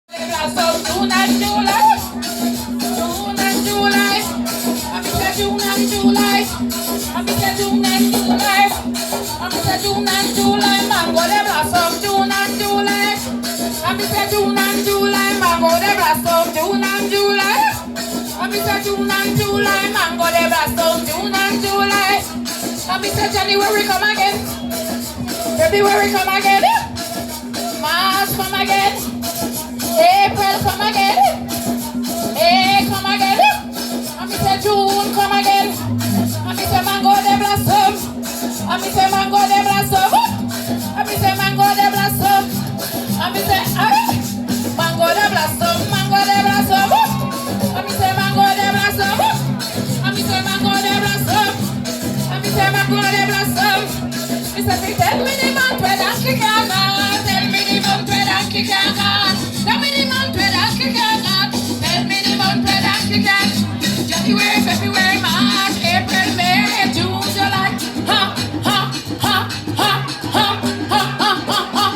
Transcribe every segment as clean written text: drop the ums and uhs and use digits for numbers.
June and July. June and July. I'm Mr. June and July. I'm Mr. June and July. I'm Mr. June and July. Mango de blossom. June and July. I'm Mr. June and July. Mango de blossom. June and July. I'm Mr. June and July. Mango de blossom. June and July. I'm Mr. January come again. February come again. March come again. April come again. May come again. And Mr. June come again. And Mr. Mango de blossom. And Mr. Mango de blossom. And Mr. Mango de blossom. And Mr. Mango de blossom. Mango de blossom. And Mr. Mango de blossom. And Mr. Mango de blossom. And Mr. Mango de blossom. Mr. Tell me the month where donkey can go. Tell me the month where donkey can go. Tell me the month where donkey can go. Tell me the month where donkey can. January, February, March, April, May, June, July. Ha, ha, ha, ha, ha, ha, ha, ha, ha,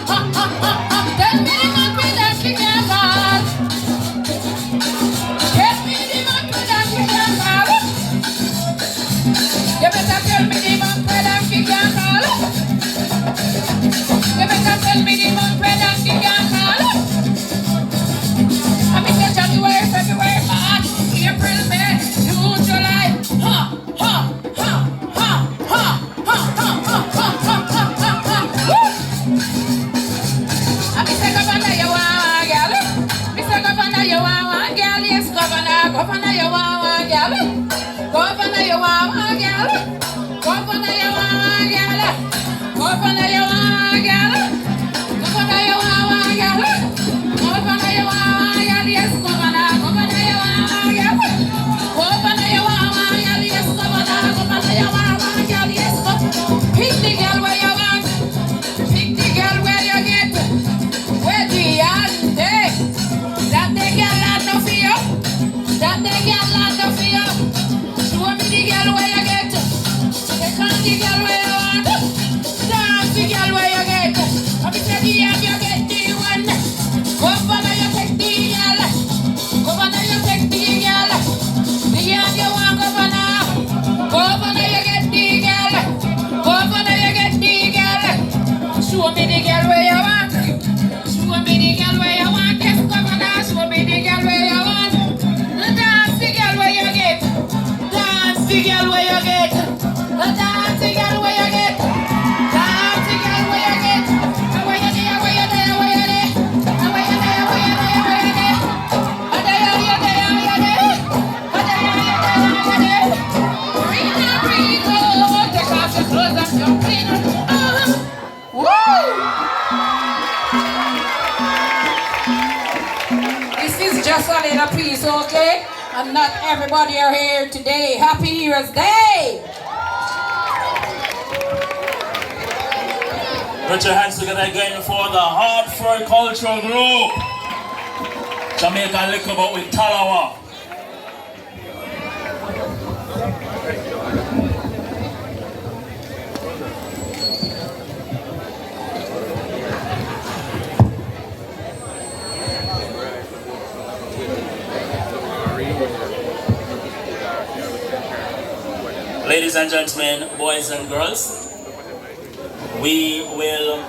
ha, ha. Tell me the month where donkey can go. Tell me the month where donkey can go. You better tell me the month where donkey can go. You better tell me the month where donkey can go. I'm in January, February, March, April, May, June, July. Ha, ha, ha, ha, ha, ha, ha, ha, ha, ha, ha, ha. Woo! I'm Mr. Governor, you want girl. Mr. Governor, you want girl. Yes, Governor, you want girl. Governor, you want girl. Governor, you want girl. Governor, you want girl. Governor, you want girl. Governor, you want girl. Yes, Governor, you want girl. Governor, you want girl. Yes, Governor, you want girl. Yes, pick the girl where you want. Pick the girl where you get. Where the and they. That the girl had no fear. That the girl had no fear. Show me the girl where you get. Take on the girl where you want. Dance the girl where you get. I'm the you get the one. Governor, you take the girl. Governor, you take the girl. The girl you want, Governor. Governor, you get the girl. Governor, you get the girl. Show me the girl where you want. Show me the girl where you want. Yes, Governor, show me the girl where you want. Dance the girl where you get. Dance the girl where you get. Dance the girl where you get. Dance the girl where you get. Where you there, where you there, where you there. Where you there, where you there, where you there. There, you there, you there. There, you there. Rito, take off your clothes and jump in. Woo! This is just a little piece, okay? And not everybody are here today. Happy New Year's Day! Put your hands together again for the Hartford Cultural Group. Jamaican liquor but with Talawa. Ladies and gentlemen, boys and girls, we will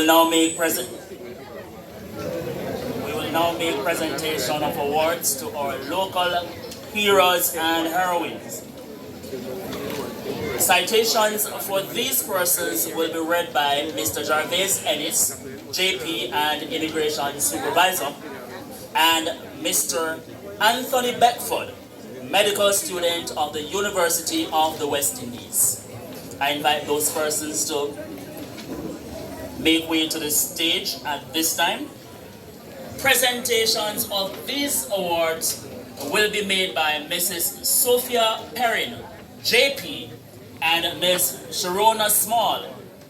now make presentation of awards to our local heroes and heroines. Citations for these persons will be read by Mr. Jarvis Ennis, JP and Immigration Supervisor, and Mr. Anthony Beckford, medical student of the University of the West Indies. I invite those persons to make way to the stage at this time. Presentations of these awards will be made by Mrs. Sophia Perrin, JP, and Ms. Sharona Small,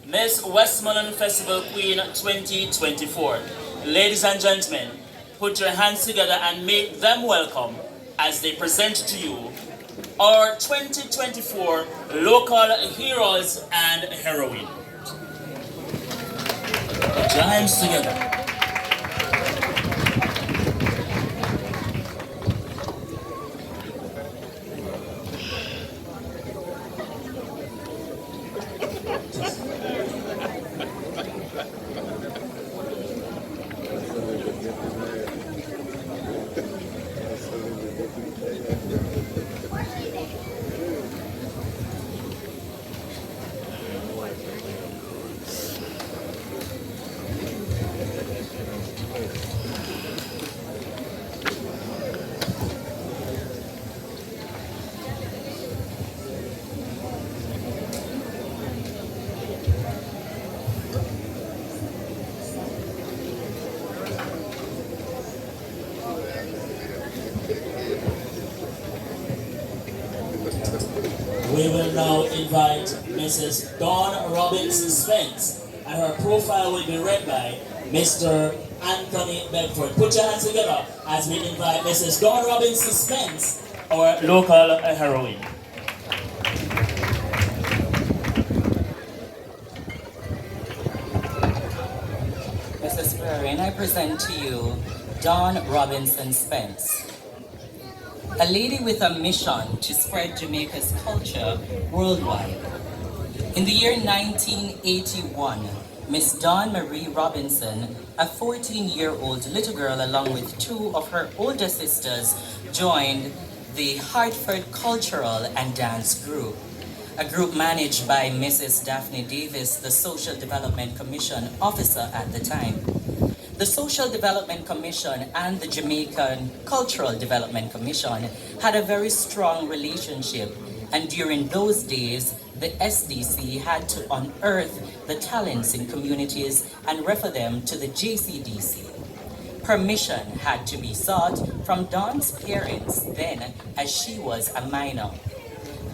Miss Westmoreland Festival Queen 2024. Ladies and gentlemen, put your hands together and make them welcome as they present to you our 2024 local heroes and heroines. Put your hands together. We will now invite Mrs. Dawn Robinson Spence, and her profile will be read by Mr. Anthony Bedford. Put your hands together as we invite Mrs. Dawn Robinson Spence, our local heroine. Mrs. Perrin, I present to you Dawn Robinson Spence, a lady with a mission to spread Jamaica's culture worldwide. In the year 1981, Miss Dawn Marie Robinson, a 14-year-old little girl along with two of her older sisters, joined the Hartford Cultural and Dance Group, a group managed by Mrs. Daphne Davis, the Social Development Commission officer at the time. The Social Development Commission and the Jamaican Cultural Development Commission had a very strong relationship, and during those days, the SDC had to unearth the talents in communities and refer them to the JCDC. Permission had to be sought from Dawn's parents then, as she was a minor.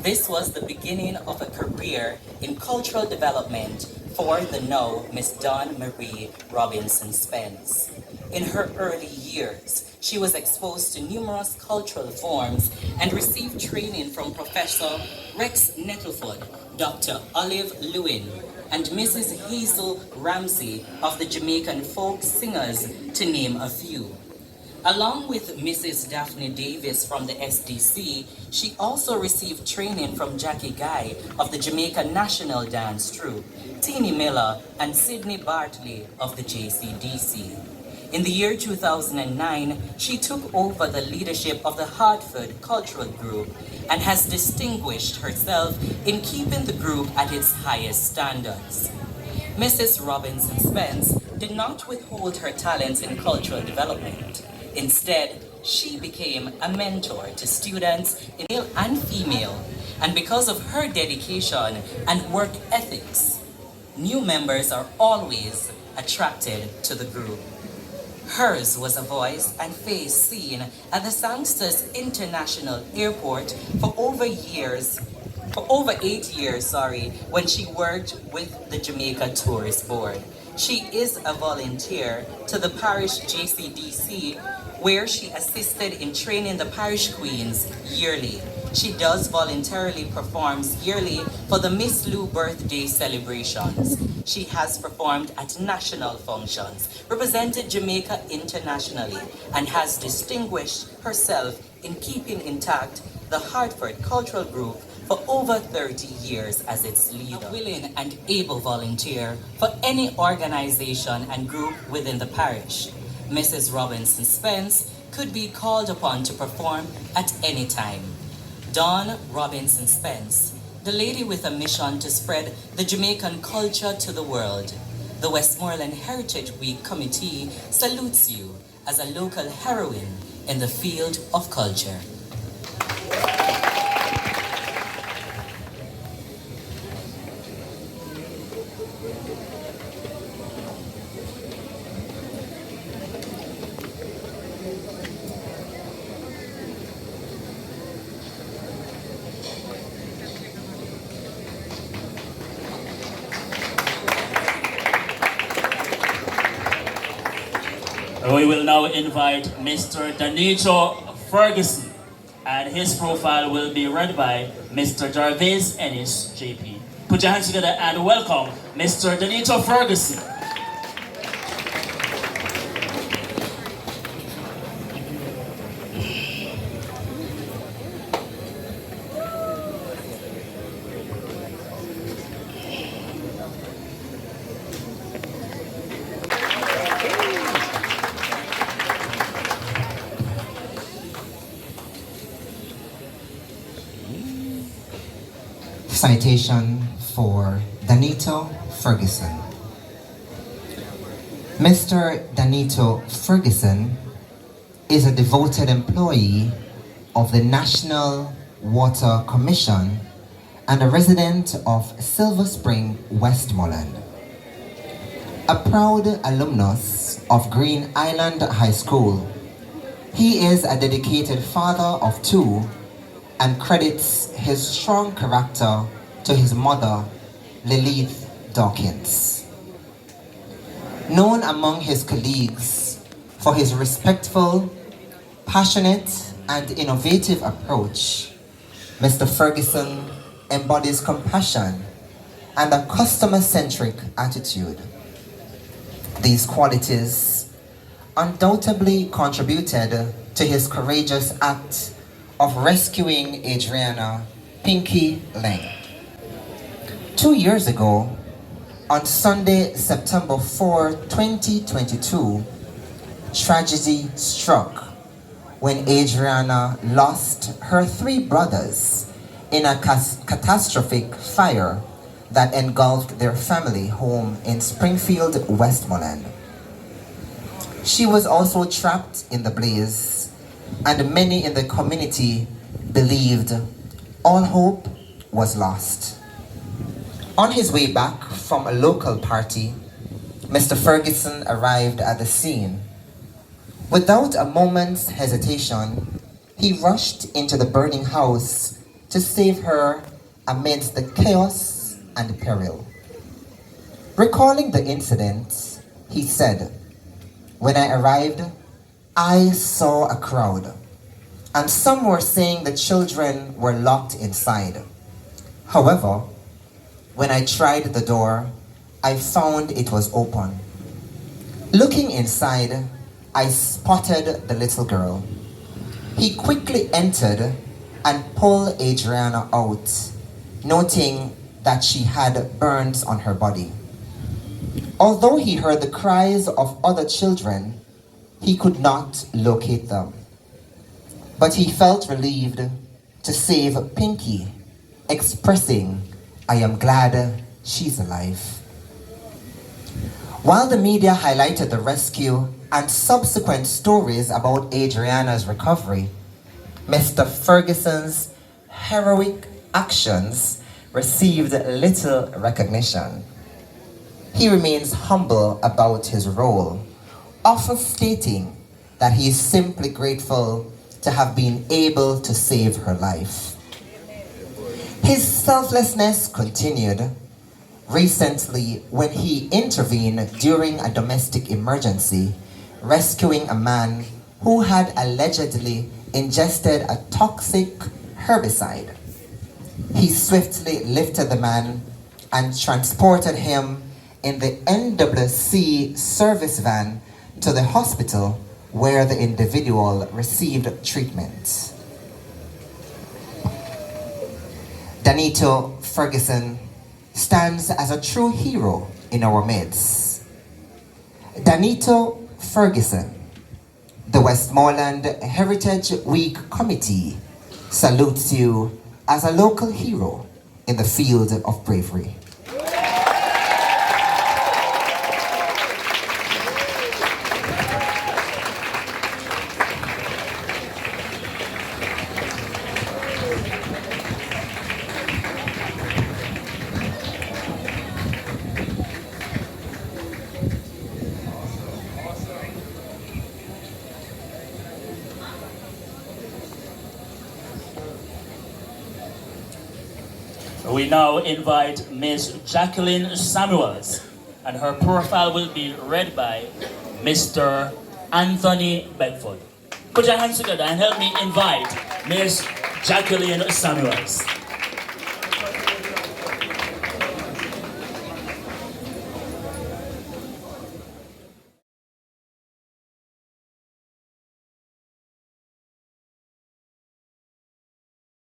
This was the beginning of a career in cultural development for the now Miss Dawn Marie Robinson Spence. In her early years, she was exposed to numerous cultural forms and received training from Professor Rex Nettlefoot, Dr. Olive Lewin, and Mrs. Hazel Ramsey of the Jamaican Folk Singers, to name a few. Along with Mrs. Daphne Davis from the SDC, she also received training from Jackie Guy of the Jamaica National Dance Troupe, Teenie Miller and Sidney Bartley of the JCDC. In the year 2009, she took over the leadership of the Hartford Cultural Group and has distinguished herself in keeping the group at its highest standards. Mrs. Robinson Spence did not withhold her talents in cultural development. Instead, she became a mentor to students, male and female, and because of her dedication and work ethics, new members are always attracted to the group. Hers was a voice and face seen at the Sangsters International Airport for over 8 years, when she worked with the Jamaica Tourist Board. She is a volunteer to the parish JCDC, where she assisted in training the parish queens yearly. She does voluntarily performs yearly for the Miss Lou birthday celebrations. She has performed at national functions, represented Jamaica internationally, and has distinguished herself in keeping intact the Hartford Cultural Group for over 30 years as its leader. A willing and able volunteer for any organization and group within the parish, Mrs. Robinson Spence could be called upon to perform at any time. Dawn Robinson Spence, the lady with a mission to spread the Jamaican culture to the world. The Westmoreland Heritage Week Committee salutes you as a local heroine in the field of culture. We will now invite Mr. Danito Ferguson, and his profile will be read by Mr. Jarvis Ennis, JP. Put your hands together and welcome Mr. Danito Ferguson. Citation for Danito Ferguson. Mr. Danito Ferguson is a devoted employee of the National Water Commission and a resident of Silver Spring, Westmoreland. A proud alumnus of Green Island High School, he is a dedicated father of two and credits his strong character to his mother, Lilith Dawkins. Known among his colleagues for his respectful, passionate, and innovative approach, Mr. Ferguson embodies compassion and a customer-centric attitude. These qualities undoubtedly contributed to his courageous act of rescuing Adriana Pinky Lang. 2 years ago, on Sunday, September 4, 2022, tragedy struck when Adriana lost her 3 brothers in a catastrophic fire that engulfed their family home in Springfield, Westmoreland. She was also trapped in the blaze, and many in the community believed all hope was lost. On his way back from a local party, Mr. Ferguson arrived at the scene. Without a moment's hesitation, he rushed into the burning house to save her amidst the chaos and peril. Recalling the incident, he said, "When I arrived, I saw a crowd, and some were saying the children were locked inside. However, when I tried the door, I found it was open. Looking inside, I spotted the little girl. He quickly entered and pulled Adriana out, noting that she had burns on her body. Although he heard the cries of other children, he could not locate them. But he felt relieved to save Pinky, expressing, 'I am glad she's alive.' While the media highlighted the rescue and subsequent stories about Adriana's recovery, Mr. Ferguson's heroic actions received little recognition. He remains humble about his role, often stating that he is simply grateful to have been able to save her life. His selflessness continued recently when he intervened during a domestic emergency, rescuing a man who had allegedly ingested a toxic herbicide. He swiftly lifted the man and transported him in the NWC service van to the hospital where the individual received treatment. Danito Ferguson stands as a true hero in our midst. Danito Ferguson, the Westmoreland Heritage Week Committee salutes you as a local hero in the field of bravery. We now invite Ms. Jacqueline Samuels, and her profile will be read by Mr. Anthony Bedford. Put your hands together and help me invite Ms. Jacqueline Samuels.